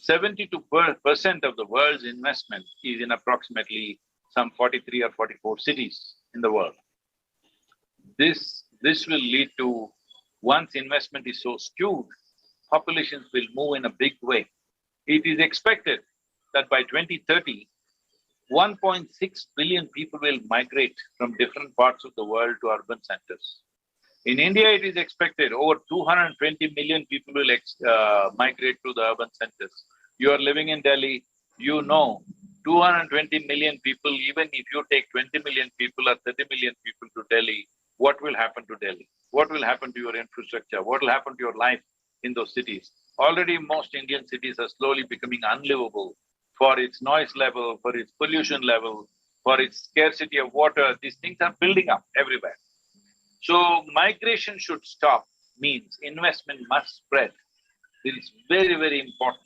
72% of the world's investment is in approximately some 43 or 44 cities in the world. This will lead to, once investment is so skewed, populations will move in a big way. It is expected that by 2030, 1.6 billion people will migrate from different parts of the world to urban centers. In India, it is expected over 220 million people will migrate to the urban centers. You are living in Delhi, you know 220 million people, even if you take 20 million people or 30 million people to Delhi, what will happen to Delhi? What will happen to your infrastructure? What will happen to your life in those cities? Already most Indian cities are slowly becoming unlivable for its noise level, for its pollution level, for its scarcity of water. These things are building up everywhere. So migration should stop means investment must spread. This is very, very important.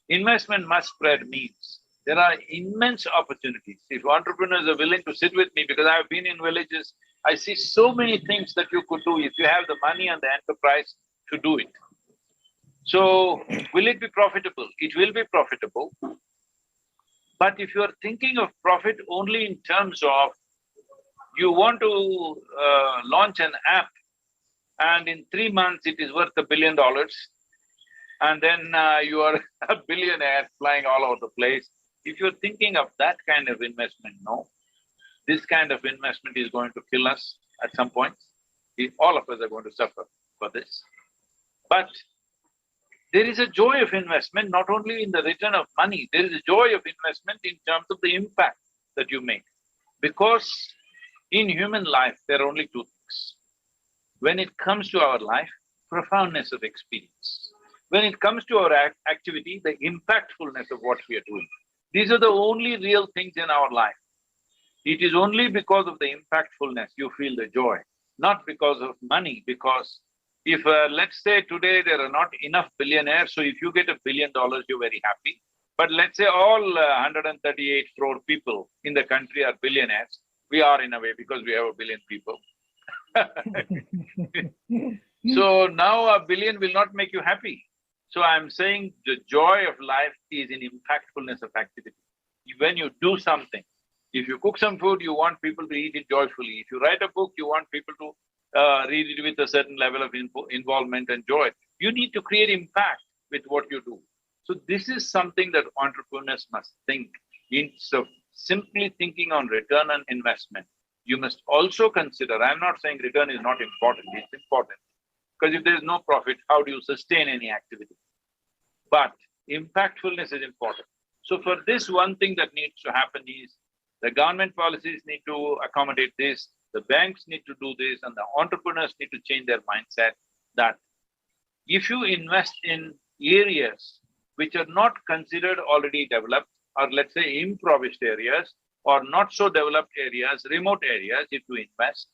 Investment must spread means there are immense opportunities. If entrepreneurs are willing to sit with me, because I've been in villages, I see so many things that you could do if you have the money and the enterprise to do it. So, will it be profitable? It will be profitable. But if you are thinking of profit only in terms of you want to launch an app and in 3 months it is worth $1 billion, and then you are a billionaire flying all over the place. If you're thinking of that kind of investment, no. This kind of investment is going to kill us at some point. All of us are going to suffer for this. But there is a joy of investment, not only in the return of money, there is a joy of investment in terms of the impact that you make. Because in human life, there are only two things. When it comes to our life, profoundness of experience. When it comes to our activity, the impactfulness of what we are doing. These are the only real things in our life. It is only because of the impactfulness you feel the joy, not because of money, because if, let's say today there are not enough billionaires, so if you get $1 billion, you're very happy. But let's say all 138 crore people in the country are billionaires. We are in a way because we have 1 billion people. So now 1 billion will not make you happy. So I'm saying the joy of life is in impactfulness of activity. When you do something, if you cook some food, you want people to eat it joyfully. If you write a book, you want people to read it with a certain level of involvement and joy. You need to create impact with what you do. So this is something that entrepreneurs must think. Instead of simply thinking on return on investment, you must also consider, I'm not saying return is not important, it's important. Because if there is no profit, how do you sustain any activity? But impactfulness is important. So for this, one thing that needs to happen is the government policies need to accommodate this, the banks need to do this, and the entrepreneurs need to change their mindset that if you invest in areas which are not considered already developed, or let's say impoverished areas, or not so developed areas, remote areas, if you invest,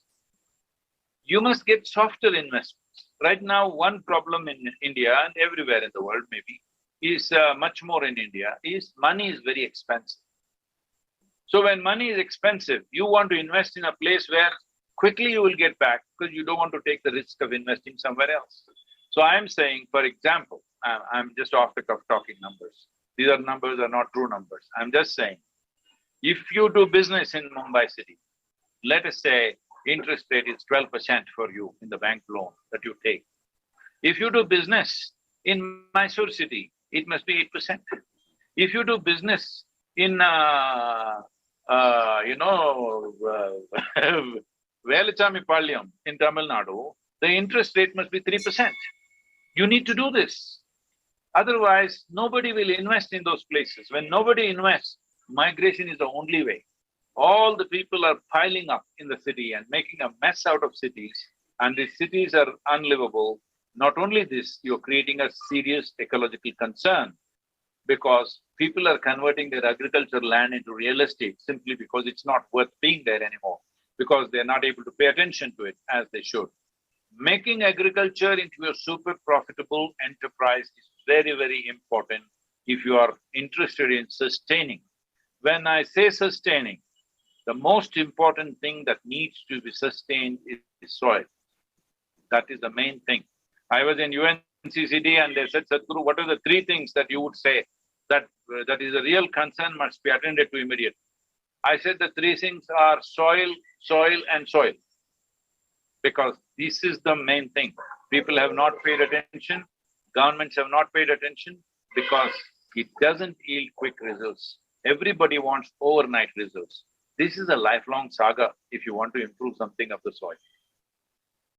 you must get softer investments. Right now, one problem in India and everywhere in the world maybe, is much more in India, is money is very expensive. So when money is expensive, you want to invest in a place where quickly you will get back because you don't want to take the risk of investing somewhere else. So I'm saying, for example, I'm just off the cuff talking numbers. These are numbers, are not true numbers. I'm just saying, if you do business in Mumbai city, let us say interest rate is 12% for you in the bank loan that you take. If you do business in Mysore city, it must be 8%. If you do business in Velachamipalayam in Tamil Nadu, the interest rate must be 3%. You need to do this. Otherwise, nobody will invest in those places. When nobody invests, migration is the only way. All the people are piling up in the city and making a mess out of cities, and the cities are unlivable. Not only this, you're creating a serious ecological concern because people are converting their agricultural land into real estate simply because it's not worth being there anymore, because they're not able to pay attention to it as they should. Making agriculture into a super profitable enterprise is very, very important if you are interested in sustaining. When I say sustaining, the most important thing that needs to be sustained is soil. That is the main thing. I was in UN NCCD and they said, Sadhguru, what are the three things that you would say that that is a real concern must be attended to immediately? I said the three things are soil, soil and soil. Because this is the main thing. People have not paid attention, governments have not paid attention because it doesn't yield quick results. Everybody wants overnight results. This is a lifelong saga if you want to improve something of the soil.